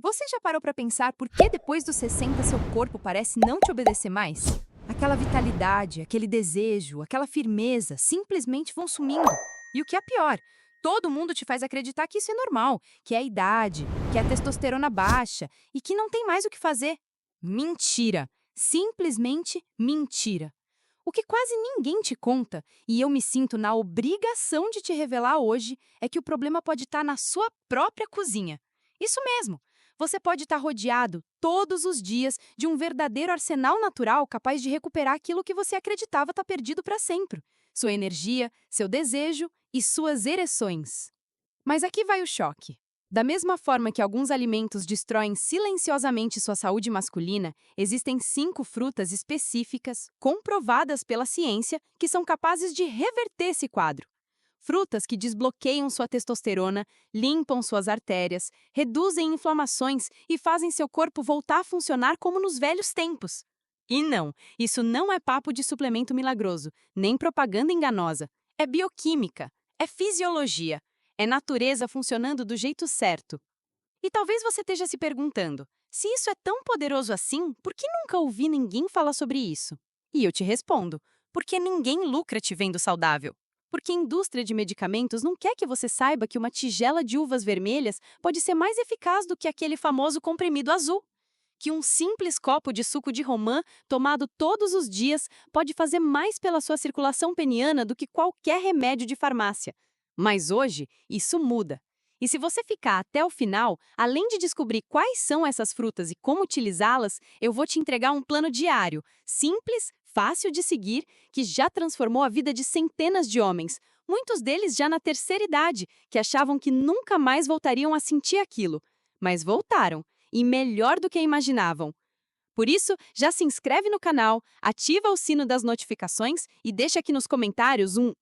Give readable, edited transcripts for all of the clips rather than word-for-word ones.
Você já parou para pensar por que depois dos 60 seu corpo parece não te obedecer mais? Aquela vitalidade, aquele desejo, aquela firmeza simplesmente vão sumindo. E o que é pior, todo mundo te faz acreditar que isso é normal, que é a idade, que é a testosterona baixa e que não tem mais o que fazer. Mentira! Simplesmente mentira. O que quase ninguém te conta, e eu me sinto na obrigação de te revelar hoje, é que o problema pode estar na sua própria cozinha. Isso mesmo! Você pode estar rodeado todos os dias de um verdadeiro arsenal natural capaz de recuperar aquilo que você acreditava estar perdido para sempre: sua energia, seu desejo e suas ereções. Mas aqui vai o choque. Da mesma forma que alguns alimentos destroem silenciosamente sua saúde masculina, existem 5 frutas específicas, comprovadas pela ciência, que são capazes de reverter esse quadro. Frutas que desbloqueiam sua testosterona, limpam suas artérias, reduzem inflamações e fazem seu corpo voltar a funcionar como nos velhos tempos. E não, isso não é papo de suplemento milagroso, nem propaganda enganosa. É bioquímica, é fisiologia, é natureza funcionando do jeito certo. E talvez você esteja se perguntando, se isso é tão poderoso assim, por que nunca ouvi ninguém falar sobre isso? E eu te respondo, porque ninguém lucra te vendo saudável. Porque a indústria de medicamentos não quer que você saiba que uma tigela de uvas vermelhas pode ser mais eficaz do que aquele famoso comprimido azul. Que um simples copo de suco de romã, tomado todos os dias, pode fazer mais pela sua circulação peniana do que qualquer remédio de farmácia. Mas hoje, isso muda. E se você ficar até o final, além de descobrir quais são essas frutas e como utilizá-las, eu vou te entregar um plano diário, simples, fácil de seguir, que já transformou a vida de centenas de homens, muitos deles já na terceira idade, que achavam que nunca mais voltariam a sentir aquilo. Mas voltaram, e melhor do que imaginavam. Por isso, já se inscreve no canal, ativa o sino das notificações e deixa aqui nos comentários um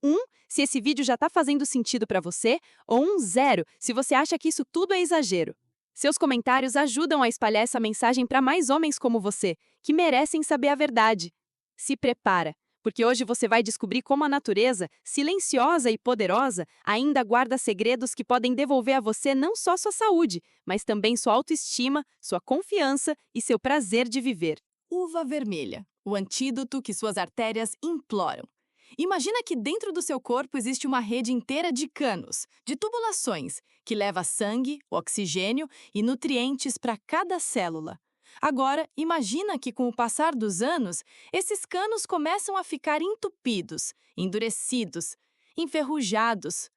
se esse vídeo já está fazendo sentido para você, ou um 0 se você acha que isso tudo é exagero. Seus comentários ajudam a espalhar essa mensagem para mais homens como você, que merecem saber a verdade. Se prepara, porque hoje você vai descobrir como a natureza, silenciosa e poderosa, ainda guarda segredos que podem devolver a você não só sua saúde, mas também sua autoestima, sua confiança e seu prazer de viver. Uva vermelha, o antídoto que suas artérias imploram. Imagina que dentro do seu corpo existe uma rede inteira de canos, de tubulações, que leva sangue, oxigênio e nutrientes para cada célula. Agora, imagina que com o passar dos anos, esses canos começam a ficar entupidos, endurecidos, enferrujados.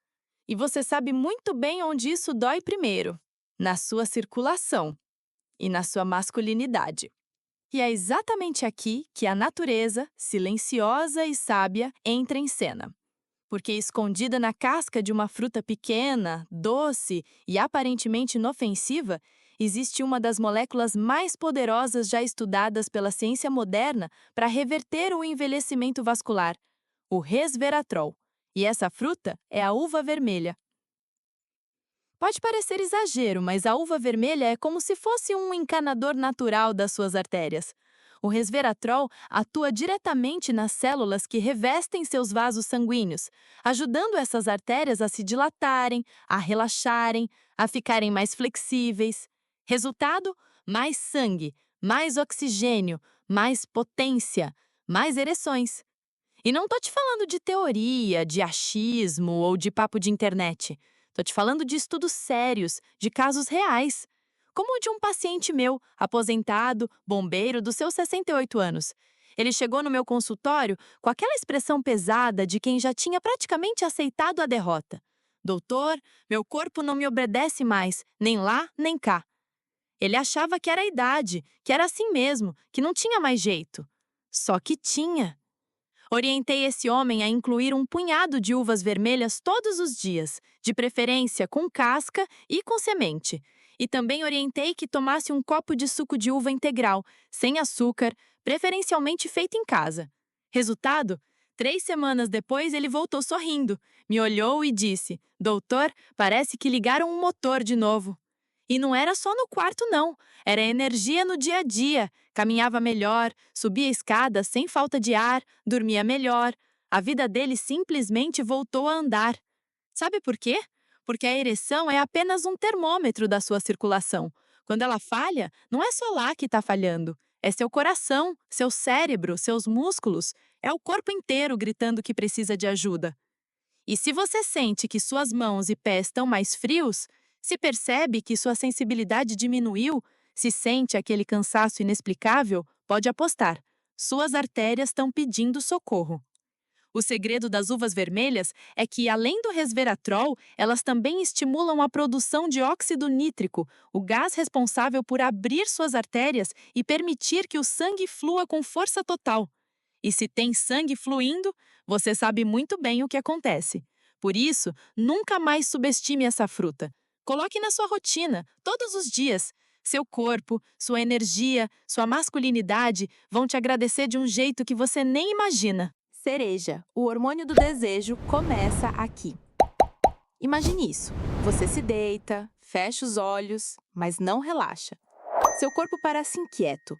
E você sabe muito bem onde isso dói primeiro: na sua circulação e na sua masculinidade. E é exatamente aqui que a natureza, silenciosa e sábia, entra em cena. Porque escondida na casca de uma fruta pequena, doce e aparentemente inofensiva, existe uma das moléculas mais poderosas já estudadas pela ciência moderna para reverter o envelhecimento vascular, o resveratrol. E essa fruta é a uva vermelha. Pode parecer exagero, mas a uva vermelha é como se fosse um encanador natural das suas artérias. O resveratrol atua diretamente nas células que revestem seus vasos sanguíneos, ajudando essas artérias a se dilatarem, a relaxarem, a ficarem mais flexíveis. Resultado: mais sangue, mais oxigênio, mais potência, mais ereções. E não tô te falando de teoria, de achismo ou de papo de internet. Tô te falando de estudos sérios, de casos reais. Como o de um paciente meu, aposentado, bombeiro dos seus 68 anos. Ele chegou no meu consultório com aquela expressão pesada de quem já tinha praticamente aceitado a derrota. Doutor, meu corpo não me obedece mais, nem lá, nem cá. Ele achava que era a idade, que era assim mesmo, que não tinha mais jeito. Só que tinha. Orientei esse homem a incluir um punhado de uvas vermelhas todos os dias, de preferência com casca e com semente. E também orientei que tomasse um copo de suco de uva integral, sem açúcar, preferencialmente feito em casa. Resultado? 3 semanas depois ele voltou sorrindo, me olhou e disse: Doutor, parece que ligaram um motor de novo. E não era só no quarto, não. Era energia no dia a dia. Caminhava melhor, subia escadas sem falta de ar, dormia melhor. A vida dele simplesmente voltou a andar. Sabe por quê? Porque a ereção é apenas um termômetro da sua circulação. Quando ela falha, não é só lá que está falhando. É seu coração, seu cérebro, seus músculos. É o corpo inteiro gritando que precisa de ajuda. E se você sente que suas mãos e pés estão mais frios, se percebe que sua sensibilidade diminuiu, se sente aquele cansaço inexplicável, pode apostar. Suas artérias estão pedindo socorro. O segredo das uvas vermelhas é que, além do resveratrol, elas também estimulam a produção de óxido nítrico, o gás responsável por abrir suas artérias e permitir que o sangue flua com força total. E se tem sangue fluindo, você sabe muito bem o que acontece. Por isso, nunca mais subestime essa fruta. Coloque na sua rotina, todos os dias. Seu corpo, sua energia, sua masculinidade vão te agradecer de um jeito que você nem imagina. Cereja, o hormônio do desejo começa aqui. Imagine isso. Você se deita, fecha os olhos, mas não relaxa. Seu corpo parece inquieto.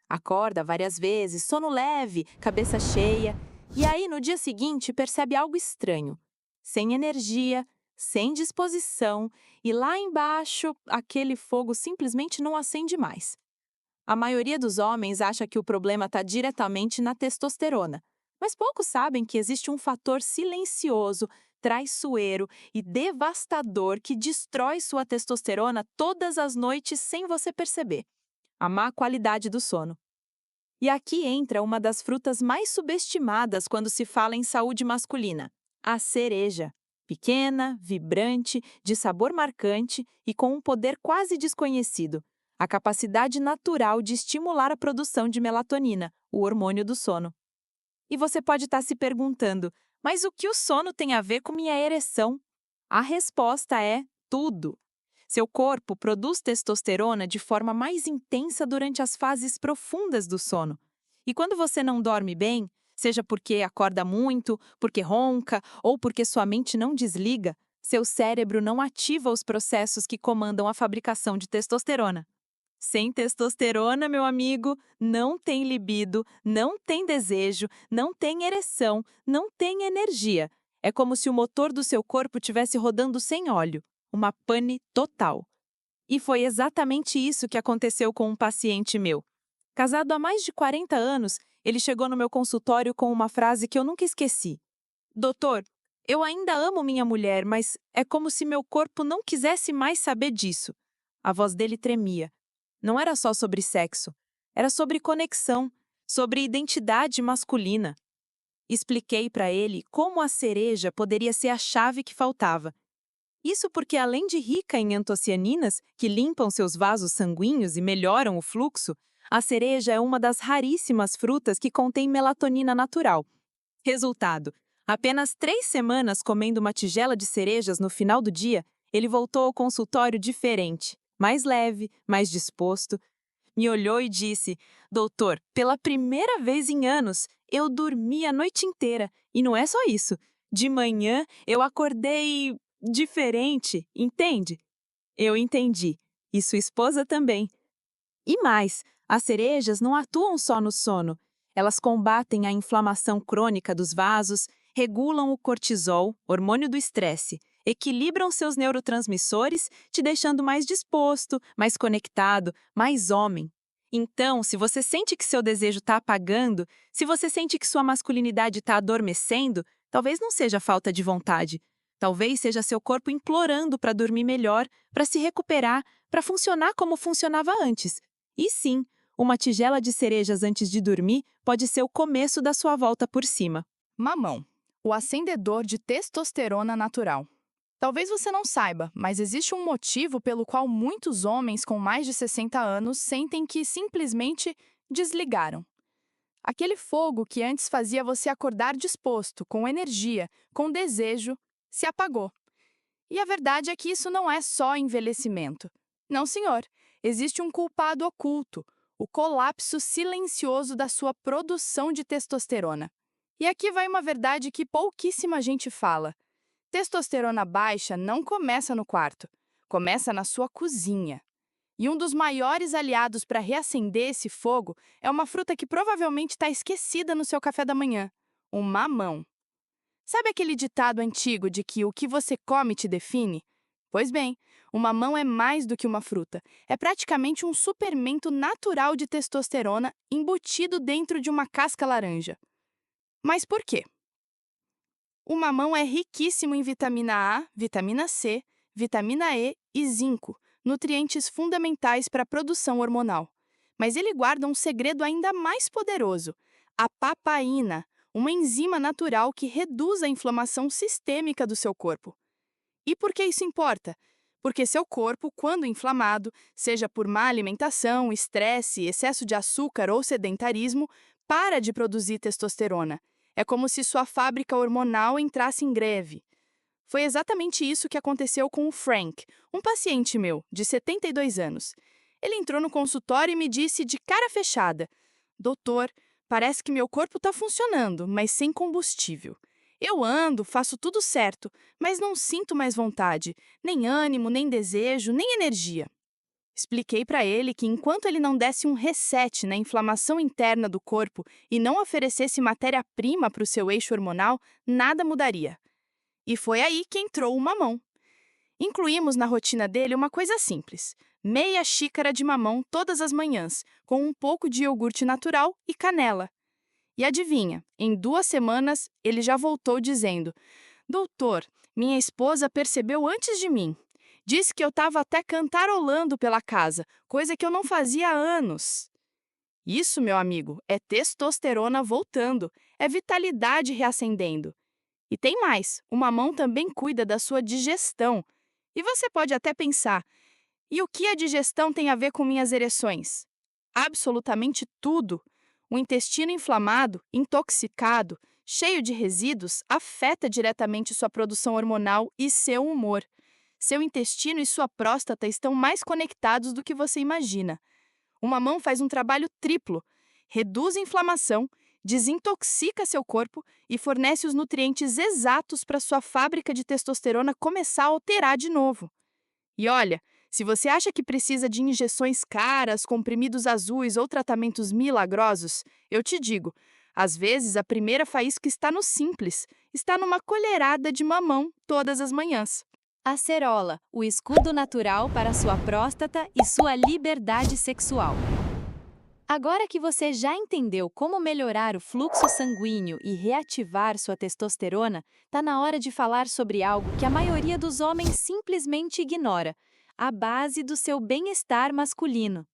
Acorda várias vezes, sono leve, cabeça cheia, e aí no dia seguinte percebe algo estranho. Sem energia, sem disposição, e lá embaixo aquele fogo simplesmente não acende mais. A maioria dos homens acha que o problema está diretamente na testosterona, mas poucos sabem que existe um fator silencioso, traiçoeiro e devastador que destrói sua testosterona todas as noites sem você perceber: a má qualidade do sono. E aqui entra uma das frutas mais subestimadas quando se fala em saúde masculina: a cereja. Pequena, vibrante, de sabor marcante e com um poder quase desconhecido: a capacidade natural de estimular a produção de melatonina, o hormônio do sono. E você pode estar se perguntando: mas o que o sono tem a ver com minha ereção? A resposta é tudo. Seu corpo produz testosterona de forma mais intensa durante as fases profundas do sono. E quando você não dorme bem, seja porque acorda muito, porque ronca ou porque sua mente não desliga, seu cérebro não ativa os processos que comandam a fabricação de testosterona. Sem testosterona, meu amigo, não tem libido, não tem desejo, não tem ereção, não tem energia. É como se o motor do seu corpo estivesse rodando sem óleo. Uma pane total. E foi exatamente isso que aconteceu com um paciente meu. Casado há mais de 40 anos, ele chegou no meu consultório com uma frase que eu nunca esqueci: doutor, eu ainda amo minha mulher, mas é como se meu corpo não quisesse mais saber disso. A voz dele tremia. Não era só sobre sexo, era sobre conexão, sobre identidade masculina. Expliquei para ele como a cereja poderia ser a chave que faltava. Isso porque, além de rica em antocianinas, que limpam seus vasos sanguíneos e melhoram o fluxo, a cereja é uma das raríssimas frutas que contém melatonina natural. Resultado: apenas 3 semanas comendo uma tigela de cerejas no final do dia, ele voltou ao consultório diferente, mais leve, mais disposto. Me olhou e disse: doutor, pela primeira vez em anos, eu dormi a noite inteira. E não é só isso. De manhã, eu acordei diferente, entende? Eu entendi. E sua esposa também. E mais, as cerejas não atuam só no sono. Elas combatem a inflamação crônica dos vasos, regulam o cortisol, hormônio do estresse, equilibram seus neurotransmissores, te deixando mais disposto, mais conectado, mais homem. Então, se você sente que seu desejo está apagando, se você sente que sua masculinidade está adormecendo, talvez não seja falta de vontade. Talvez seja seu corpo implorando para dormir melhor, para se recuperar, para funcionar como funcionava antes. E sim, uma tigela de cerejas antes de dormir pode ser o começo da sua volta por cima. Mamão, o acendedor de testosterona natural. Talvez você não saiba, mas existe um motivo pelo qual muitos homens com mais de 60 anos sentem que simplesmente desligaram. Aquele fogo que antes fazia você acordar disposto, com energia, com desejo, se apagou. E a verdade é que isso não é só envelhecimento. Não, senhor. Existe um culpado oculto, o colapso silencioso da sua produção de testosterona. E aqui vai uma verdade que pouquíssima gente fala. Testosterona baixa não começa no quarto, começa na sua cozinha. E um dos maiores aliados para reacender esse fogo é uma fruta que provavelmente está esquecida no seu café da manhã: o mamão. Sabe aquele ditado antigo de que o que você come te define? Pois bem, O mamão é mais do que uma fruta. É praticamente um suplemento natural de testosterona embutido dentro de uma casca laranja. Mas por quê? O mamão é riquíssimo em vitamina A, vitamina C, vitamina E e zinco, nutrientes fundamentais para a produção hormonal. Mas ele guarda um segredo ainda mais poderoso: a papaína, uma enzima natural que reduz a inflamação sistêmica do seu corpo. E por que isso importa? Porque seu corpo, quando inflamado, seja por má alimentação, estresse, excesso de açúcar ou sedentarismo, para de produzir testosterona. É como se sua fábrica hormonal entrasse em greve. Foi exatamente isso que aconteceu com o Frank, um paciente meu, de 72 anos. Ele entrou no consultório e me disse de cara fechada: Doutor, parece que meu corpo está funcionando, mas sem combustível. Eu ando, faço tudo certo, mas não sinto mais vontade, nem ânimo, nem desejo, nem energia. Expliquei para ele que enquanto ele não desse um reset na inflamação interna do corpo e não oferecesse matéria-prima para o seu eixo hormonal, nada mudaria. E foi aí que entrou o mamão. Incluímos na rotina dele uma coisa simples: meia xícara de mamão todas as manhãs, com um pouco de iogurte natural e canela. E adivinha, em 2 semanas ele já voltou dizendo: Doutor, minha esposa percebeu antes de mim. Disse que eu estava até cantarolando pela casa, coisa que eu não fazia há anos. Isso, meu amigo, é testosterona voltando, é vitalidade reacendendo. E tem mais, o mamão também cuida da sua digestão. E você pode até pensar: e o que a digestão tem a ver com minhas ereções? Absolutamente tudo. O intestino inflamado, intoxicado, cheio de resíduos, afeta diretamente sua produção hormonal e seu humor. Seu intestino e sua próstata estão mais conectados do que você imagina. O mamão faz um trabalho triplo: reduz a inflamação, desintoxica seu corpo e fornece os nutrientes exatos para sua fábrica de testosterona começar a alterar de novo. E olha, se você acha que precisa de injeções caras, comprimidos azuis ou tratamentos milagrosos, eu te digo, às vezes a primeira faísca está no simples, está numa colherada de mamão todas as manhãs. Acerola, o escudo natural para sua próstata e sua liberdade sexual. Agora que você já entendeu como melhorar o fluxo sanguíneo e reativar sua testosterona, tá na hora de falar sobre algo que a maioria dos homens simplesmente ignora: a base do seu bem-estar masculino.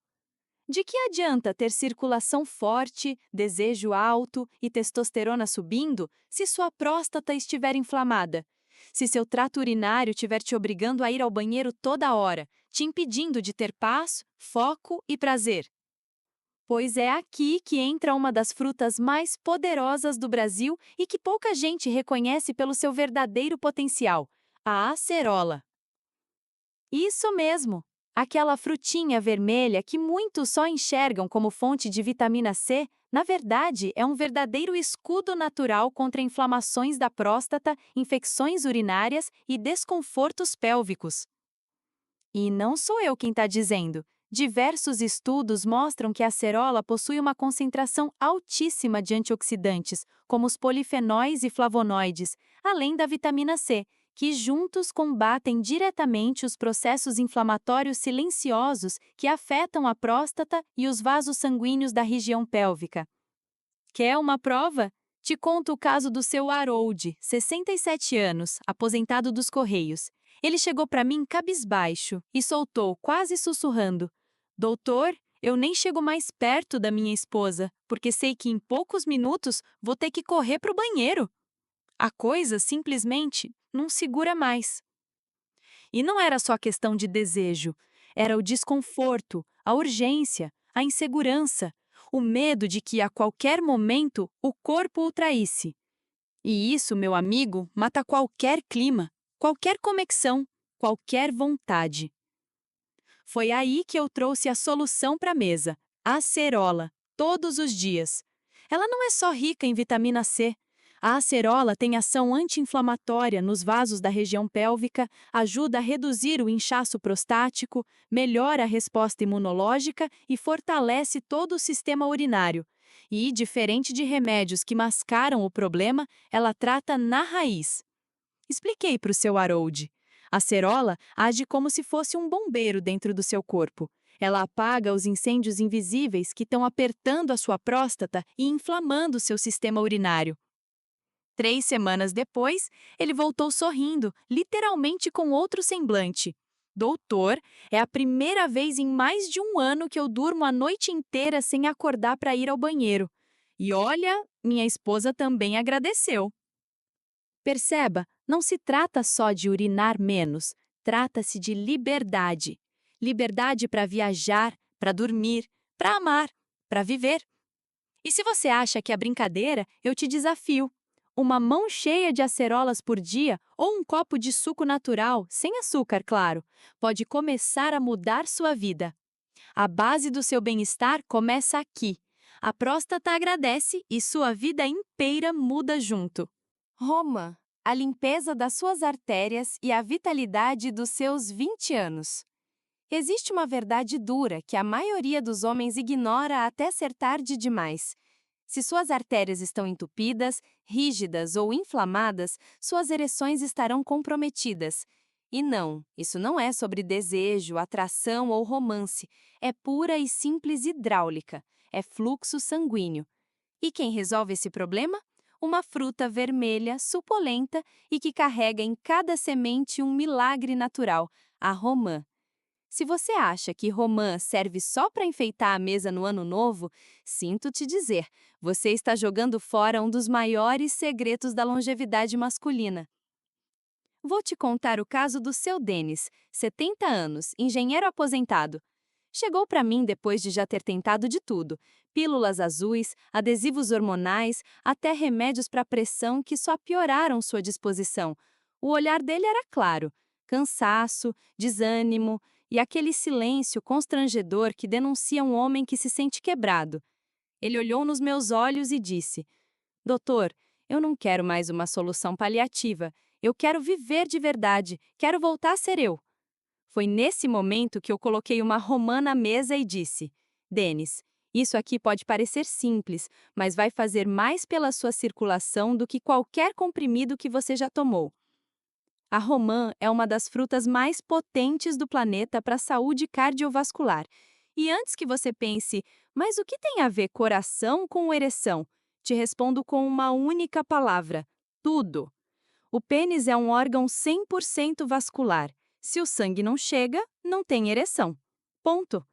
De que adianta ter circulação forte, desejo alto e testosterona subindo se sua próstata estiver inflamada? Se seu trato urinário estiver te obrigando a ir ao banheiro toda hora, te impedindo de ter paz, foco e prazer? Pois é aqui que entra uma das frutas mais poderosas do Brasil e que pouca gente reconhece pelo seu verdadeiro potencial: a acerola. Isso mesmo! Aquela frutinha vermelha que muitos só enxergam como fonte de vitamina C, na verdade, é um verdadeiro escudo natural contra inflamações da próstata, infecções urinárias e desconfortos pélvicos. E não sou eu quem está dizendo. Diversos estudos mostram que a acerola possui uma concentração altíssima de antioxidantes, como os polifenóis e flavonoides, além da vitamina C, que juntos combatem diretamente os processos inflamatórios silenciosos que afetam a próstata e os vasos sanguíneos da região pélvica. Quer uma prova? Te conto o caso do seu Harold, 67 anos, aposentado dos Correios. Ele chegou para mim cabisbaixo e soltou, quase sussurrando: Doutor, eu nem chego mais perto da minha esposa, porque sei que em poucos minutos vou ter que correr para o banheiro. A coisa simplesmente não segura mais. E não era só questão de desejo, era o desconforto, a urgência, a insegurança, o medo de que a qualquer momento o corpo o traísse. E isso, meu amigo, mata qualquer clima, qualquer conexão, qualquer vontade. Foi aí que eu trouxe a solução para a mesa: a acerola, todos os dias. Ela não é só rica em vitamina C. A acerola tem ação anti-inflamatória nos vasos da região pélvica, ajuda a reduzir o inchaço prostático, melhora a resposta imunológica e fortalece todo o sistema urinário. E, diferente de remédios que mascaram o problema, ela trata na raiz. Expliquei para o seu Harold. A acerola age como se fosse um bombeiro dentro do seu corpo. Ela apaga os incêndios invisíveis que estão apertando a sua próstata e inflamando seu sistema urinário. 3 semanas depois, ele voltou sorrindo, literalmente com outro semblante. Doutor, é a primeira vez em mais de um ano que eu durmo a noite inteira sem acordar para ir ao banheiro. E olha, minha esposa também agradeceu. Perceba, não se trata só de urinar menos, trata-se de liberdade. Liberdade para viajar, para dormir, para amar, para viver. E se você acha que é brincadeira, eu te desafio. Uma mão cheia de acerolas por dia ou um copo de suco natural, sem açúcar, claro, pode começar a mudar sua vida. A base do seu bem-estar começa aqui. A próstata agradece e sua vida inteira muda junto. Roma, a limpeza das suas artérias e a vitalidade dos seus 20 anos. Existe uma verdade dura que a maioria dos homens ignora até ser tarde demais. Se suas artérias estão entupidas, rígidas ou inflamadas, suas ereções estarão comprometidas. E não, isso não é sobre desejo, atração ou romance. É pura e simples hidráulica. É fluxo sanguíneo. E quem resolve esse problema? Uma fruta vermelha, suculenta e que carrega em cada semente um milagre natural, a romã. Se você acha que romã serve só para enfeitar a mesa no ano novo, sinto te dizer, você está jogando fora um dos maiores segredos da longevidade masculina. Vou te contar o caso do seu Denis, 70 anos, engenheiro aposentado. Chegou para mim depois de já ter tentado de tudo: pílulas azuis, adesivos hormonais, até remédios para pressão que só pioraram sua disposição. O olhar dele era claro: cansaço, desânimo e aquele silêncio constrangedor que denuncia um homem que se sente quebrado. Ele olhou nos meus olhos e disse: Doutor, eu não quero mais uma solução paliativa. Eu quero viver de verdade, quero voltar a ser eu. Foi nesse momento que eu coloquei uma romã na mesa e disse: Denis, isso aqui pode parecer simples, mas vai fazer mais pela sua circulação do que qualquer comprimido que você já tomou. A romã é uma das frutas mais potentes do planeta para a saúde cardiovascular. E antes que você pense, mas o que tem a ver coração com ereção? Te respondo com uma única palavra: tudo. O pênis é um órgão 100% vascular. Se o sangue não chega, não tem ereção. Ponto.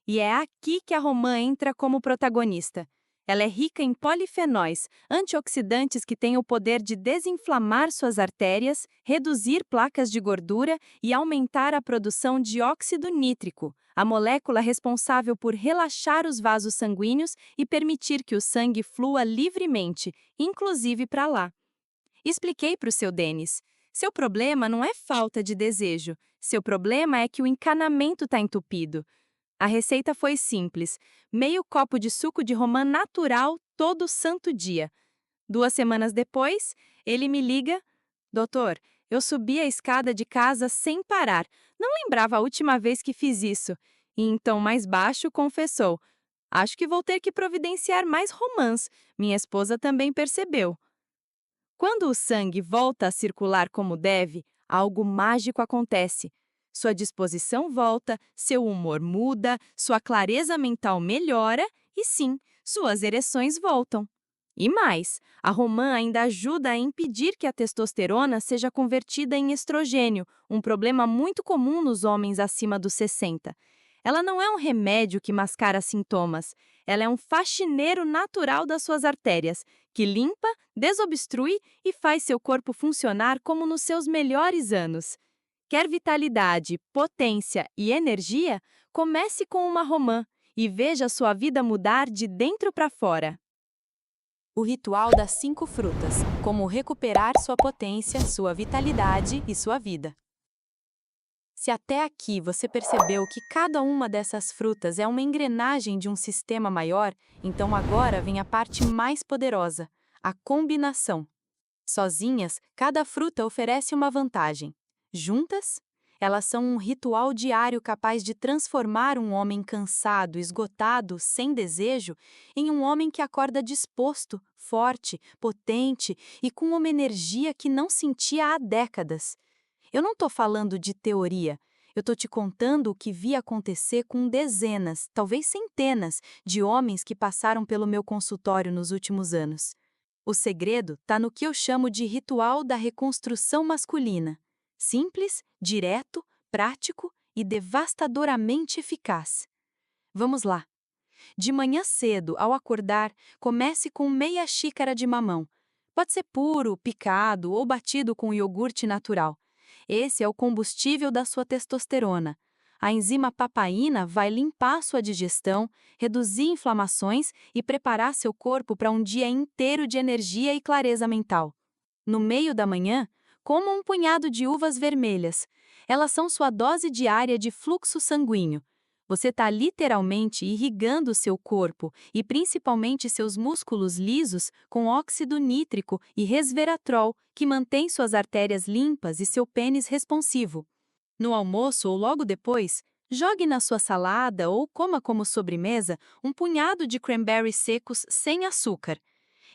E é aqui que a romã entra como protagonista. Ela é rica em polifenóis, antioxidantes que têm o poder de desinflamar suas artérias, reduzir placas de gordura e aumentar a produção de óxido nítrico, a molécula responsável por relaxar os vasos sanguíneos e permitir que o sangue flua livremente, inclusive para lá. Expliquei para o seu Denis: seu problema não é falta de desejo, seu problema é que o encanamento está entupido. A receita foi simples: meio copo de suco de romã natural todo santo dia. 2 semanas depois, ele me liga: Doutor, eu subi a escada de casa sem parar. Não lembrava a última vez que fiz isso. E em tom mais baixo confessou: Acho que vou ter que providenciar mais romãs. Minha esposa também percebeu. Quando o sangue volta a circular como deve, algo mágico acontece. Sua disposição volta, seu humor muda, sua clareza mental melhora e, sim, suas ereções voltam. E mais, a romã ainda ajuda a impedir que a testosterona seja convertida em estrogênio, um problema muito comum nos homens acima dos 60. Ela não é um remédio que mascara sintomas, ela é um faxineiro natural das suas artérias, que limpa, desobstrui e faz seu corpo funcionar como nos seus melhores anos. Quer vitalidade, potência e energia? Comece com uma romã e veja sua vida mudar de dentro para fora. O ritual das 5 frutas: como recuperar sua potência, sua vitalidade e sua vida. Se até aqui você percebeu que cada uma dessas frutas é uma engrenagem de um sistema maior, então agora vem a parte mais poderosa: a combinação. Sozinhas, cada fruta oferece uma vantagem. Juntas, elas são um ritual diário capaz de transformar um homem cansado, esgotado, sem desejo, em um homem que acorda disposto, forte, potente e com uma energia que não sentia há décadas. Eu não estou falando de teoria. Eu estou te contando o que vi acontecer com dezenas, talvez centenas, de homens que passaram pelo meu consultório nos últimos anos. O segredo está no que eu chamo de ritual da reconstrução masculina. Simples, direto, prático e devastadoramente eficaz. Vamos lá. De manhã cedo, ao acordar, comece com meia xícara de mamão. Pode ser puro, picado ou batido com iogurte natural. Esse é o combustível da sua testosterona. A enzima papaína vai limpar sua digestão, reduzir inflamações e preparar seu corpo para um dia inteiro de energia e clareza mental. No meio da manhã, coma um punhado de uvas vermelhas. Elas são sua dose diária de fluxo sanguíneo. Você está literalmente irrigando o seu corpo e principalmente seus músculos lisos com óxido nítrico e resveratrol, que mantém suas artérias limpas e seu pênis responsivo. No almoço ou logo depois, jogue na sua salada ou coma como sobremesa um punhado de cranberries secos sem açúcar.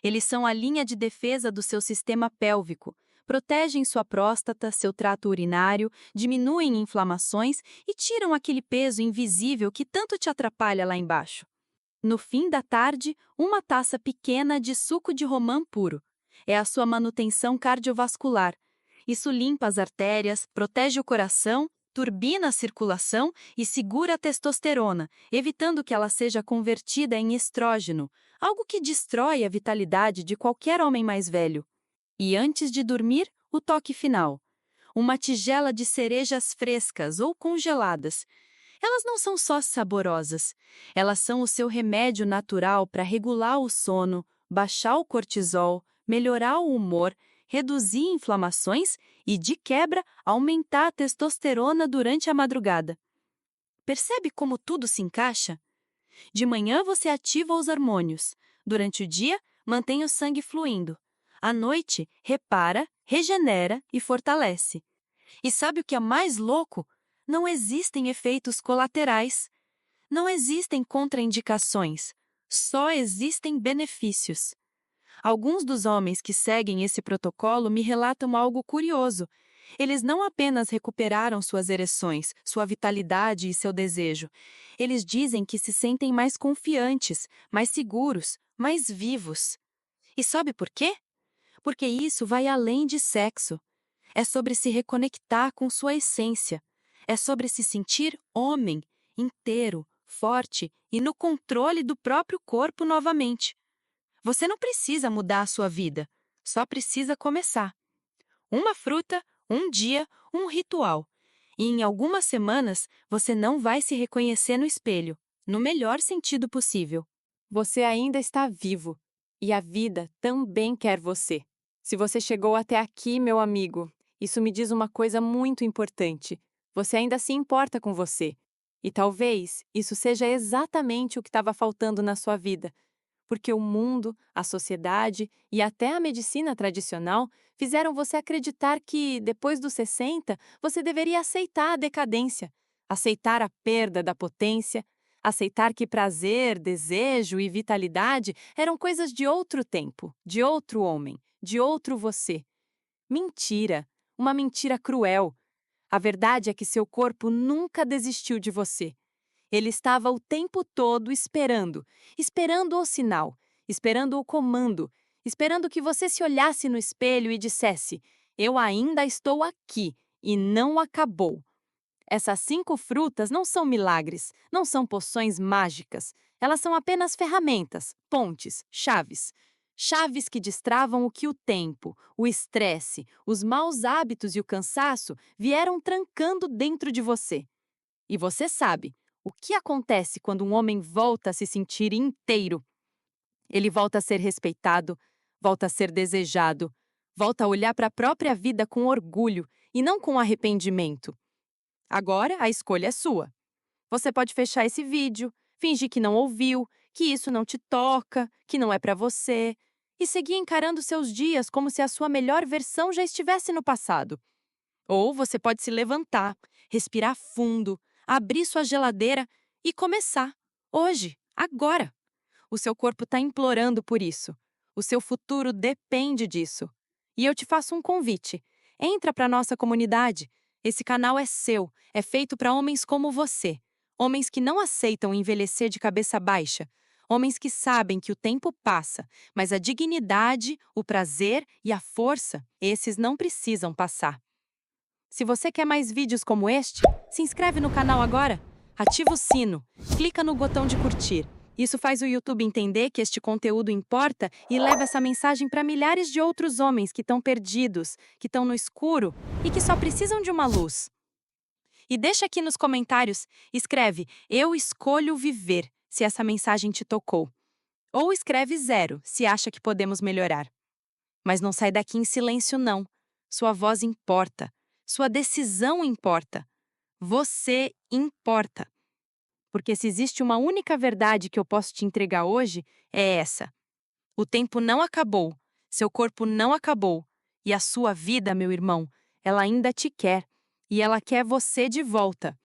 Eles são a linha de defesa do seu sistema pélvico. Protegem sua próstata, seu trato urinário, diminuem inflamações e tiram aquele peso invisível que tanto te atrapalha lá embaixo. No fim da tarde, uma taça pequena de suco de romã puro. É a sua manutenção cardiovascular. Isso limpa as artérias, protege o coração, turbina a circulação e segura a testosterona, evitando que ela seja convertida em estrógeno, algo que destrói a vitalidade de qualquer homem mais velho. E antes de dormir, o toque final. Uma tigela de cerejas frescas ou congeladas. Elas não são só saborosas, elas são o seu remédio natural para regular o sono, baixar o cortisol, melhorar o humor, reduzir inflamações e, de quebra, aumentar a testosterona durante a madrugada. Percebe como tudo se encaixa? De manhã você ativa os hormônios. Durante o dia, mantém o sangue fluindo. À noite, repara, regenera e fortalece. E sabe o que é mais louco? Não existem efeitos colaterais. Não existem contraindicações. Só existem benefícios. Alguns dos homens que seguem esse protocolo me relatam algo curioso. Eles não apenas recuperaram suas ereções, sua vitalidade e seu desejo. Eles dizem que se sentem mais confiantes, mais seguros, mais vivos. E sabe por quê? Porque isso vai além de sexo. É sobre se reconectar com sua essência. É sobre se sentir homem, inteiro, forte e no controle do próprio corpo novamente. Você não precisa mudar a sua vida, só precisa começar. Uma fruta, um dia, um ritual. E em algumas semanas você não vai se reconhecer no espelho, no melhor sentido possível. Você ainda está vivo e a vida também quer você. Se você chegou até aqui, meu amigo, isso me diz uma coisa muito importante. Você ainda se importa com você. E talvez isso seja exatamente o que estava faltando na sua vida. Porque o mundo, a sociedade e até a medicina tradicional fizeram você acreditar que, depois dos 60, você deveria aceitar a decadência, aceitar a perda da potência, aceitar que prazer, desejo e vitalidade eram coisas de outro tempo, de outro homem, de outro você. Mentira! Uma mentira cruel. A verdade é que seu corpo nunca desistiu de você. Ele estava o tempo todo esperando o sinal, esperando o comando, esperando que você se olhasse no espelho e dissesse: eu ainda estou aqui e não acabou. Essas 5 frutas não são milagres, não são poções mágicas. Elas são apenas ferramentas, pontes, chaves. Chaves que destravam o que o tempo, o estresse, os maus hábitos e o cansaço vieram trancando dentro de você. E você sabe, o que acontece quando um homem volta a se sentir inteiro? Ele volta a ser respeitado, volta a ser desejado, volta a olhar para a própria vida com orgulho e não com arrependimento. Agora, a escolha é sua. Você pode fechar esse vídeo, fingir que não ouviu, que isso não te toca, que não é para você, e seguir encarando seus dias como se a sua melhor versão já estivesse no passado. Ou você pode se levantar, respirar fundo, abrir sua geladeira e começar. Hoje, agora. O seu corpo está implorando por isso. O seu futuro depende disso. E eu te faço um convite. Entra para nossa comunidade. Esse canal é seu, é feito para homens como você. Homens que não aceitam envelhecer de cabeça baixa. Homens que sabem que o tempo passa, mas a dignidade, o prazer e a força, esses não precisam passar. Se você quer mais vídeos como este, se inscreve no canal agora, ativa o sino, clica no botão de curtir. Isso faz o YouTube entender que este conteúdo importa e leva essa mensagem para milhares de outros homens que estão perdidos, que estão no escuro e que só precisam de uma luz. E deixa aqui nos comentários, escreve "Eu escolho viver", se essa mensagem te tocou. Ou escreve 0, se acha que podemos melhorar. Mas não sai daqui em silêncio, não. Sua voz importa. Sua decisão importa. Você importa. Porque se existe uma única verdade que eu posso te entregar hoje, é essa. O tempo não acabou, seu corpo não acabou, e a sua vida, meu irmão, ela ainda te quer, e ela quer você de volta.